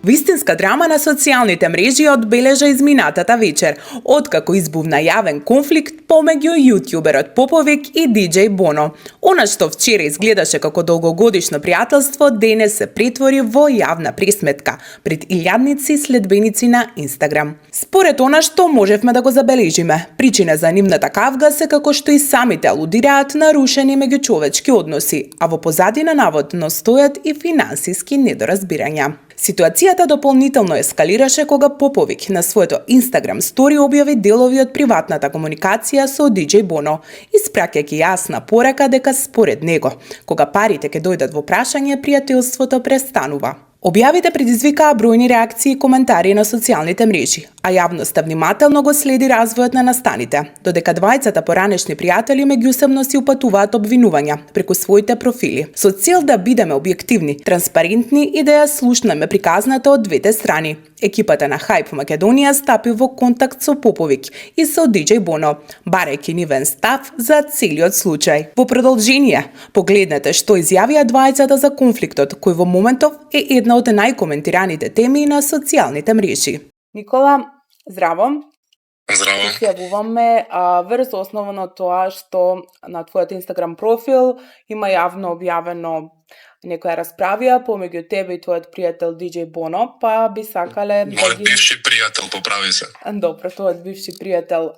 Вистинска драма на социјалните мрежи одбележа изминатата вечер, откако избувна јавен конфликт помеѓу јутјуберот Поповик и диџеј Боно. Она што вчера изгледаше како долгогодишно пријателство, денес се претвори во јавна пресметка пред илјадници следбеници на Инстаграм. Според она што можевме да го забележиме, причина за нивната кавга се како што и самите алудираат на рушени меѓучовечки односи, а во позадина наводно стојат и финансиски недоразбирања. Ситуацијата дополнително ескалираше кога Поповик на своето Инстаграм стори објави делови од приватната комуникација со диџеј Боно, испраќајќи јасна порака дека според него, кога парите ќе дојдат во прашање, пријателството престанува. Објавите предизвикаа бројни реакции и коментари на социјалните мрежи, а јавноста внимателно го следи развојот на настаните, додека двајцата поранешни пријатели меѓусебно си упатуваат обвинувања преку своите профили, со цел да бидеме објективни, транспарентни и да ја слушнеме приказната од двете страни. Екипата на Hype Македонија стапи во контакт со Поповик и со диџеј Боно, барајќи нивен став за целиот случај. Во продолжение, погледнете што изјавија двајцата за конфликтот, кој во моментов е една од најкоментираните теми на социјалните мрежи. Никола, здраво. Здраво. Се јавуваме врз основа на тоа што на твојот Инстаграм профил има јавно објавено некоја расправија помеѓу тебе и твојот пријател диџеј Боно, па би сакале Мојот бивши пријател, поправи се. Добро, твојот бивши пријател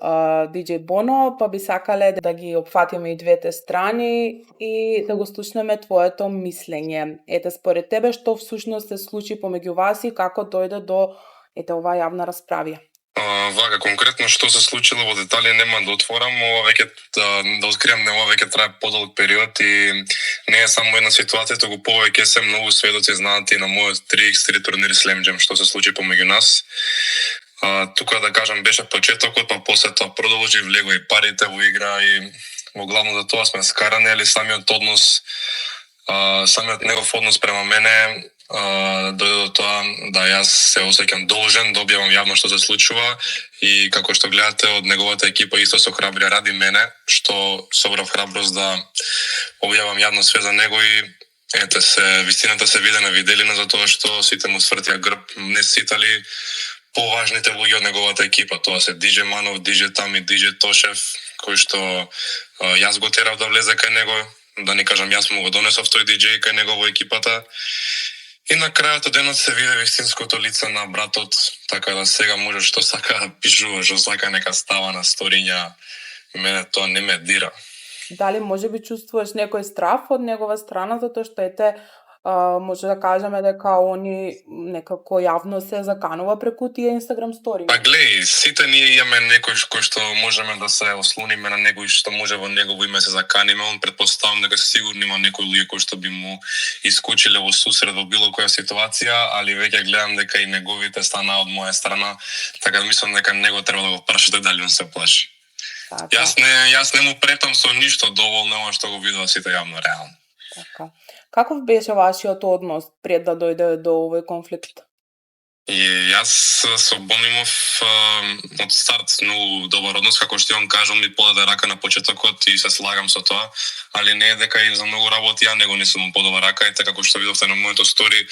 диџеј Боно, па би сакале да ги опфатиме и двете страни и да го слушнеме твоето мислење. Ете, според тебе, што всушност се случи помеѓу вас и како дојде до оваа јавна расправија? Вака, конкретно што се случило во детали нема да отворам, ова веќе да откриам, ова веќе трае подолг период и не е само една ситуација, туку повеќе се многу сведоци знаат и на мојот 3x3 турнир Slam Jam што се случи помеѓу нас. Тука да кажам беше почетокот, па после тоа продолжи, влегоа и парите во игра и во главно за тоа сме скарани, али самиот однос, самиот негов однос према мене дојде до тоа да јас се осеќам должен да објавам јавно што се случува и како што гледате од неговата екипа исто се охрабрија ради мене, што собрав храброст да објавам јавно све за него и ете се вистината се виде на виделина за тоа што сите му свртија грб, не ситали поважните луѓе од неговата екипа, тоа се диџеј Манов, диџеј Тами, диџеј Тошев, кој што јас го терав да влезе кај него, да не кажам јас му го донесов тој диџеј кај него во екипата. И на крајот од денот се виде вистинското лице на братот, така да сега може што сака да пишува, што сака нека става на сториња, мене тоа не ме дира. Дали може би чувствуваш некој страф од негова страна, затоа што може да кажеме дека они некако јавно се заканува преку тие Инстаграм стори? Па глеј, сите ние имаме некој кој што можеме да се ослониме на некој што може во негово име се заканиме, он предпоставам дека сигурно има некој луѓе кои што би му искочиле во сусрет во било која ситуација, али веќе гледам дека и неговите стана од моја страна, така да мислам дека него треба да го прашате дали он се плаши. Јас не му претам со ништо, доволно ова што го видува сите јавно реално. Така. Каков беше вашиот однос пред да дојде до овој конфликт? И јас со Бонимов од старт многу добар однос, како што он кажа, ми подаде рака на почетокот и се слагам со тоа, али не е дека и за многу работи ја него не сум му подава рака, и така како што видовте на моето стори,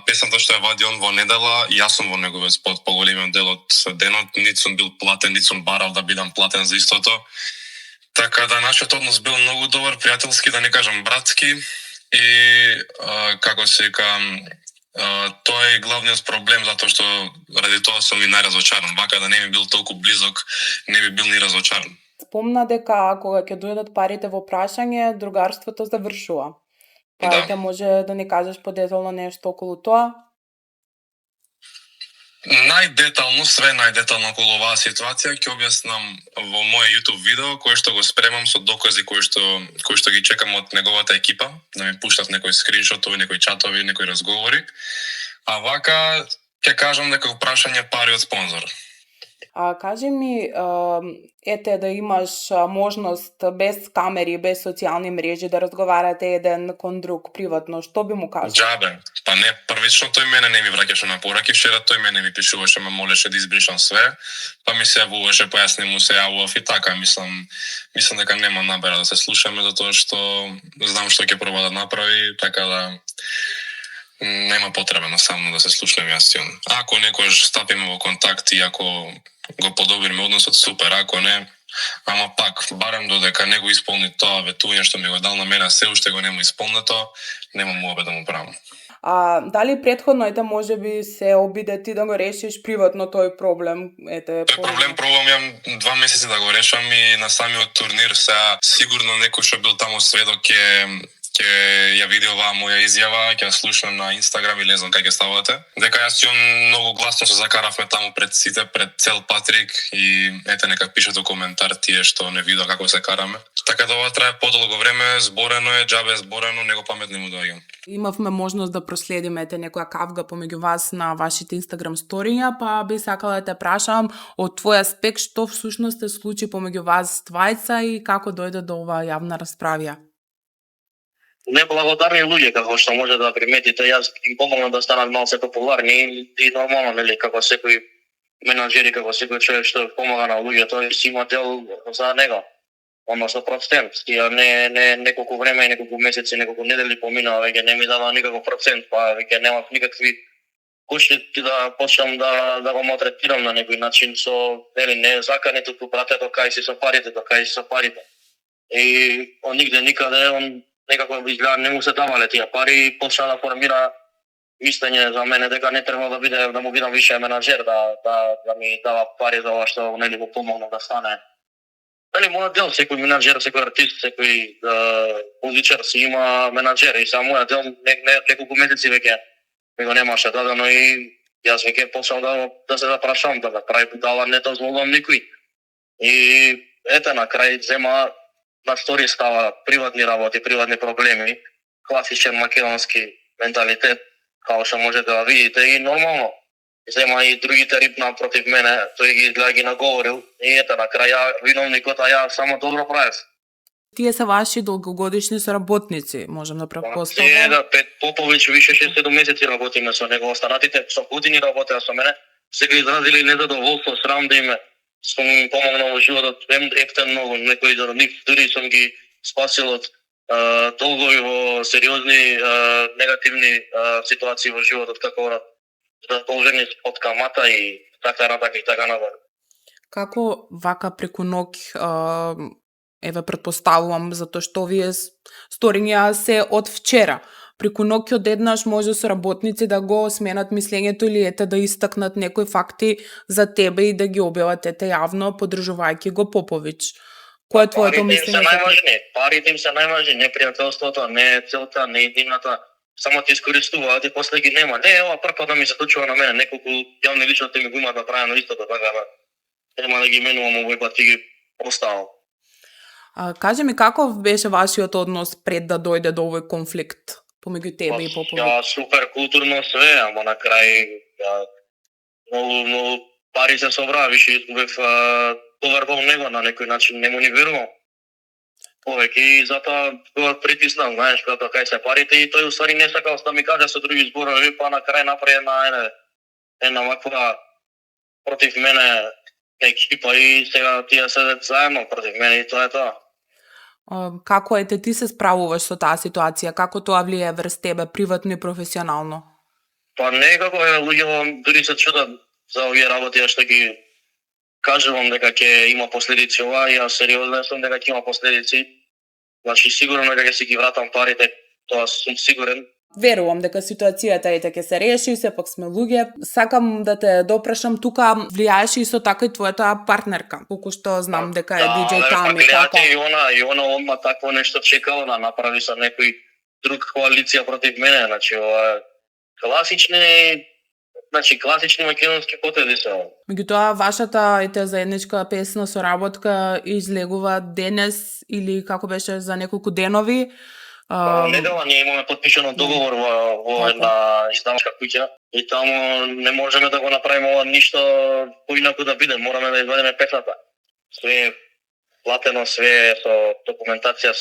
песната што ја вади он во недела, јас сум во неговиот спот поголемиот дел од денот, нит сум бил платен, нит сум барал да бидам платен за истото. Така да нашиот однос бил многу добар, пријателски, да не кажам братски. И како се кажам, тоа е главниот проблем, затоа што ради тоа сум и најразочаран. Вака да не ми бил толку близок, не би бил ни разочаран. Спомна дека кога ќе дојдат парите во прашање, другарството завршува. Па ќе може да ни кажеш подетално нешто околу тоа? Све најдетално околу оваа ситуација ќе објаснам во мој YouTube видео кој што го спремам со докази кои што ги чекам од неговата екипа, да ми пуштат некои скриншотови, некои чатови, некои разговори. А вака ќе кажам дека го прашање пари од спонзор. Кажи ми, да имаш можност без камери, без социјални мрежи да разговарате еден кон друг приватно, што би му кажал? Џабе, па не, првично тој мене не ми враќаше на пораки, вчера тој мене ми пишуваше, ме молеше да избришам све, па ми се јавуваше, па јас не му се јавував и така, мислам дека нема набера да се слушаме, затоа што знам што ќе проба да направи, така да нема потребно само да се слушнеме јас и он. Ако некојаш стапиме во контакт и ако го подобриме односот, супер, ако не, ама пак, барем додека не го исполни тоа ветување што ми го дал на мене, се уште го нема исполнето, нема муабет да му правам. А дали претходно може би се обиде ти да го решиш приватно тој проблем? Тој проблем пробам ја 2 месеци да го решам и на самиот турнир сега сигурно некој што бил таму сведок ќе ја види оваа моја изјава, ќе ја слушна на Инстаграм или не знам кај ќе ставате. Дека јас и он многу гласно се закаравме таму пред сите, пред цел Патрик и ете нека пишете коментар тие што не видоа како се караме. Така да ова трае подолго време, зборено е, џабе зборено, него паметни му доаѓам. Имавме можност да проследиме некоја кавга помеѓу вас на вашите Инстаграм сториња, па би сакала да те прашам од твој аспект што всушност се случи помеѓу вас двајца и како дојде до оваа јавна расправија? Неблагодарни луѓе, како што може да приметите, јас им помогнав да станат малце популарни и нормално, нели, како секој менаџер и како секој човек што помага на луѓе, тој си има дел за него. Односно процент. Ја не неколку време, неколку месеци, неколку недели поминаа, веќе не ми дава никаков процент, па веќе немав никакви почнети да почнам да го малтретирам на некој начин со, нели, не закани туку брате до кај си со парите, до кај си со парите. И он нигде никаде, он некако изгледа не му се давале тие пари и почна да формира мислење за мене дека не треба да му бидам више менаџер, да ми дава пари за ова што нели го помогнав да стане. Нели мојот дел, секој менаџер, секој артист, секој музичар си има менаџер и само мојот дел неколку месеци веќе ми го немаше дадено и јас веќе почнав да се запрашам, да прави будала, не дозволувам никој. И ете на крај зема на стори става приватни работи, приватни проблеми, класичен македонски менталитет, како што можете да видите и нормално. Зема и другите рипна против мене, тој ги изгледа ги наговорил и ете на крај виновникот, а ја само добро правев. Тие се ваши долгогодишни соработници, можам да претпоставам. Да, Пет Поповиќ више 6-7 месеци работиме со него, останатите со години работеа со мене, сега изразили незадоволство, срам да име. Сум им помогнал во животот ептен многу, некои за нив дури сум ги спасил од долгови во сериозни негативни ситуации во животот, како должени од камата и така и така надале. Како вака преку ноќ, еве претпоставувам, затоа што овие сториња се од вчера, преку ноќ одеднаш може соработници да го сменат мислењето или да истакнат некои факти за тебе и да ги објават јавно, поддржувајќи го Поповиќ. Кој е твоето мислење? Парите им се најважни, не пријателството, не целта, не идејната, само ти искористуваат и после ги нема. Не, ова прв да ми се случува на мене, неколку јавни личности ми го имаат направено истото, така да нема да ги менувам овој пат и ги оставам. Кажи ми, каков беше вашиот однос пред да дојде до овој конфликт помеѓу тебе и Поповиќ? Ја супер културно све, ама на крај многу пари се собраа, више изгубев повер во него на некој начин, не му ни верувам повеќе и затоа го притиснав, знаеш, кога кај се парите и тој уствари не сакал да ми каже со други зборови, па на крај направи една ваква против мене екипа и сега тие седат заедно против мене и тоа е тоа. Како ти се справуваш со таа ситуација? Како тоа влијае врз тебе приватно и професионално? Па некако луѓето дури се чудат за овие работи што ги кажувам дека ќе има последици ова, јас сериозно сум дека ќе има последици. Значи сигурно дека ќе си ги вратам парите, тоа сум сигурен. Верувам дека ситуацијата ќе се реши, сепак сме луѓе. Сакам да те допрашам, тука влијаеше исто така и твојата партнерка, колку што знам дека е диџеј Тами, така. И она одма такво нешто чекала да направи со некој друг коалиција против мене, значи ова класични македонски потези се. Меѓутоа, вашата заедничка песна соработка излегува денес или како беше за неколку денови. Недела ние имаме подпишано договор во една издавачка куќа и таму не можеме да го направиме ова ништо поинаку да биде, мораме да извадиме песната. Све платено, све со документација,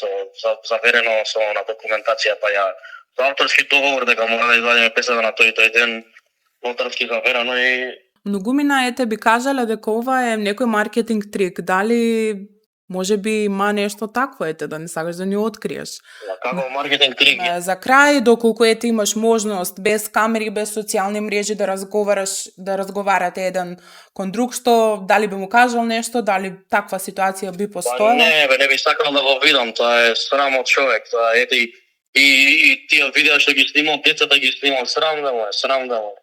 заверено со на документација, па ја со авторски договор дека мора да извадиме песната на тој ден, авторски заверено и многумина би кажале дека ова е некој маркетинг трик. Дали Може би има нешто такво, ете, да не сакаш да ни откриеш. Како маркетинг трик. За крај, доколку ете имаш можност без камери, без социјални мрежи да разговарате еден кон друг, што дали би му кажал нешто, дали таква ситуација би Па постоела? не би сакал да го видам, тоа е срам од човек, тоа ете и тие видеа што ги снимал, децата ги снимал, срам да му е.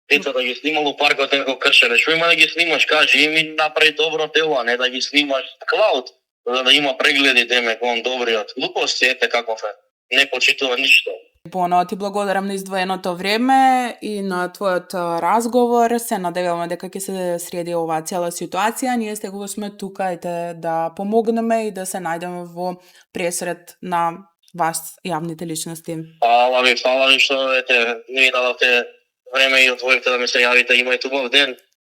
Децата ги снимал у паркот како кршеле, што има да ги снимаш, кажи, и ми направи добро дело, а не да ги снимаш клауд, за да има прегледи деме кон добриот. Глупости, ете каков е. Не почитува ништо. Боно, ти благодарам на издвоеното време и на твојот разговор. Се надеваме дека ќе се среди оваа цела ситуација. Ние стегово сме тука ете да помогнеме и да се најдеме во пресред на вас јавните личности. Фала ви што ете ми дадовте време и отвоивте да ми се јавите. Имајте убав ден.